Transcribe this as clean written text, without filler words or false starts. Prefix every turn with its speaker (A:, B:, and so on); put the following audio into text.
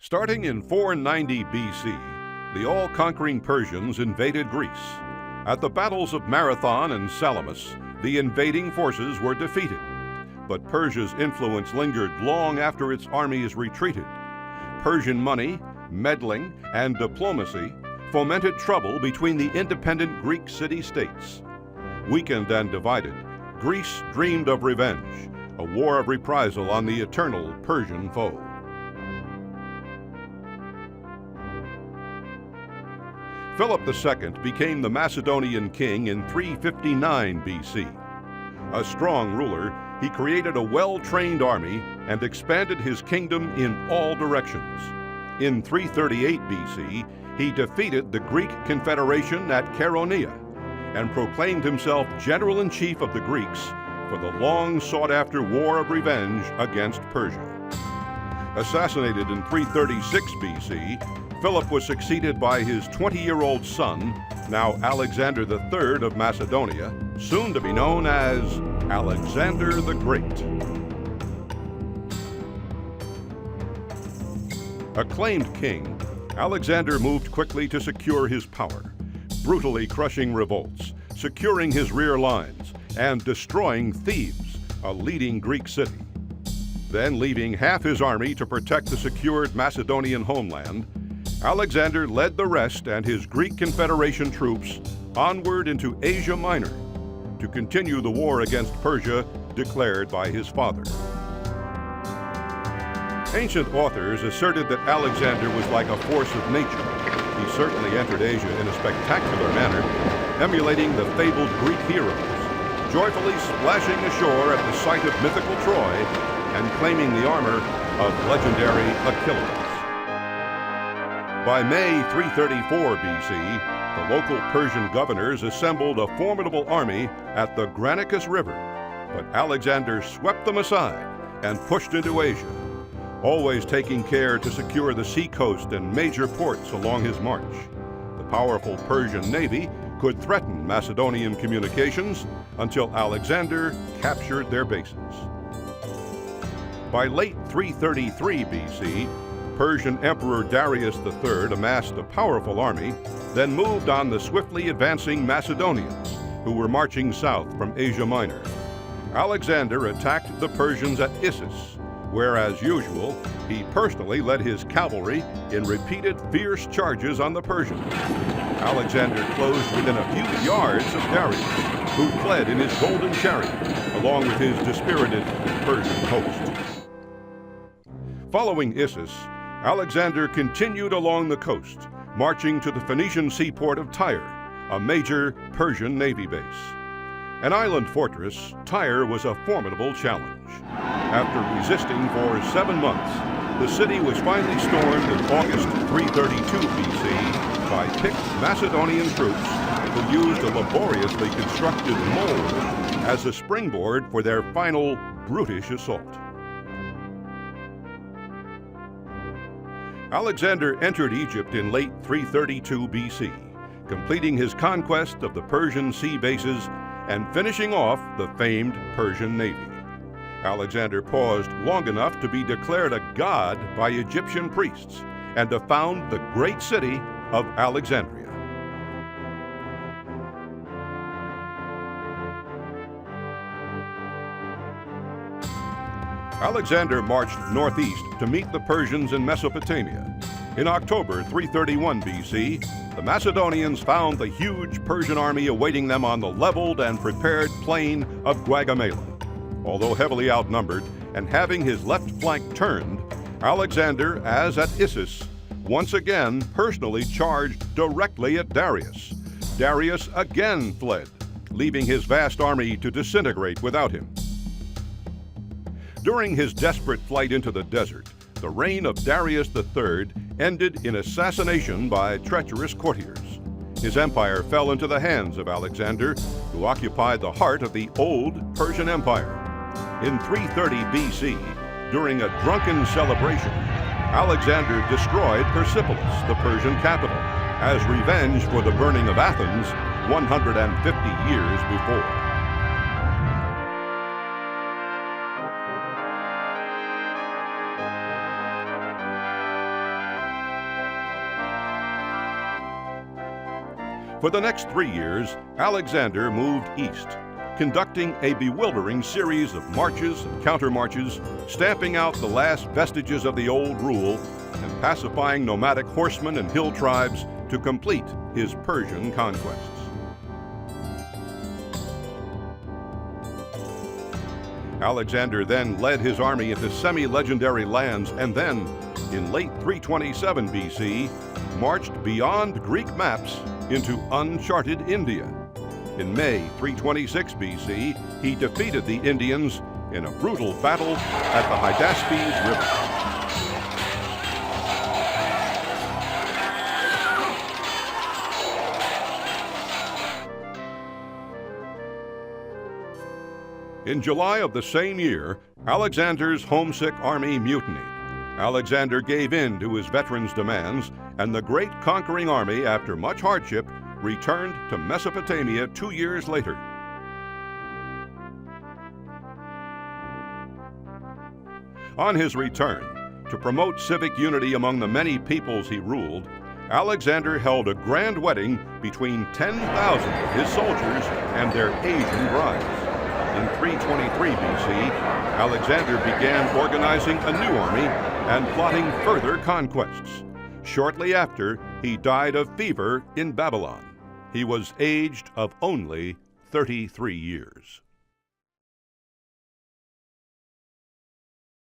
A: Starting in 490 BC, the all-conquering Persians invaded Greece. At the battles of Marathon and Salamis, the invading forces were defeated, but Persia's influence lingered long after its armies retreated. Persian money, meddling, and diplomacy fomented trouble between the independent Greek city-states. Weakened and divided, Greece dreamed of revenge, a war of reprisal on the eternal Persian foe. Philip II became the Macedonian king in 359 BC. A strong ruler, he created a well-trained army and expanded his kingdom in all directions. In 338 BC, he defeated the Greek Confederation at Chaeronea and proclaimed himself general-in-chief of the Greeks for the long-sought-after war of revenge against Persia. Assassinated in 336 BC, Philip was succeeded by his 20-year-old son, now Alexander III of Macedonia, soon to be known as Alexander the Great. Acclaimed king, Alexander moved quickly to secure his power, brutally crushing revolts, securing his rear lines, and destroying Thebes, a leading Greek city. Then, leaving half his army to protect the secured Macedonian homeland, Alexander led the rest and his Greek Confederation troops onward into Asia Minor to continue the war against Persia declared by his father. Ancient authors asserted that Alexander was like a force of nature. He certainly entered Asia in a spectacular manner, emulating the fabled Greek heroes, joyfully splashing ashore at the site of mythical Troy and claiming the armor of legendary Achilles. By May 334 BC, the local Persian governors assembled a formidable army at the Granicus River, but Alexander swept them aside and pushed into Asia, always taking care to secure the seacoast and major ports along his march. The powerful Persian navy could threaten Macedonian communications until Alexander captured their bases. By late 333 BC, Persian Emperor Darius III amassed a powerful army, then moved on the swiftly advancing Macedonians, who were marching south from Asia Minor. Alexander attacked the Persians at Issus, where, as usual, he personally led his cavalry in repeated fierce charges on the Persians. Alexander closed within a few yards of Darius, who fled in his golden chariot, along with his dispirited Persian host. Following Issus, Alexander continued along the coast, marching to the Phoenician seaport of Tyre, a major Persian navy base. An island fortress, Tyre was a formidable challenge. After resisting for 7 months, the city was finally stormed in August 332 BC by picked Macedonian troops who used a laboriously constructed mole as a springboard for their final brutish assault. Alexander entered Egypt in late 332 BC, completing his conquest of the Persian sea bases and finishing off the famed Persian navy. Alexander paused long enough to be declared a god by Egyptian priests and to found the great city of Alexandria. Alexander marched northeast to meet the Persians in Mesopotamia. In October 331 BC, the Macedonians found the huge Persian army awaiting them on the leveled and prepared plain of Gaugamela. Although heavily outnumbered and having his left flank turned, Alexander, as at Issus, once again personally charged directly at Darius. Darius again fled, leaving his vast army to disintegrate without him. During his desperate flight into the desert, the reign of Darius III ended in assassination by treacherous courtiers. His empire fell into the hands of Alexander, who occupied the heart of the old Persian Empire. In 330 BC, during a drunken celebration, Alexander destroyed Persepolis, the Persian capital, as revenge for the burning of Athens 150 years before. For the next 3 years, Alexander moved east, conducting a bewildering series of marches and countermarches, stamping out the last vestiges of the old rule, and pacifying nomadic horsemen and hill tribes to complete his Persian conquests. Alexander then led his army into semi-legendary lands and then, in late 327 BC, marched beyond Greek maps into uncharted India. In May 326 BC, he defeated the Indians in a brutal battle at the Hydaspes River. In July of the same year, Alexander's homesick army mutinied. Alexander gave in to his veterans' demands, and the great conquering army, after much hardship, returned to Mesopotamia 2 years later. On his return, to promote civic unity among the many peoples he ruled, Alexander held a grand wedding between 10,000 of his soldiers and their Asian brides. In 323 BC, Alexander began organizing a new army and plotting further conquests. Shortly after, he died of fever in Babylon. He was aged of only 33 years.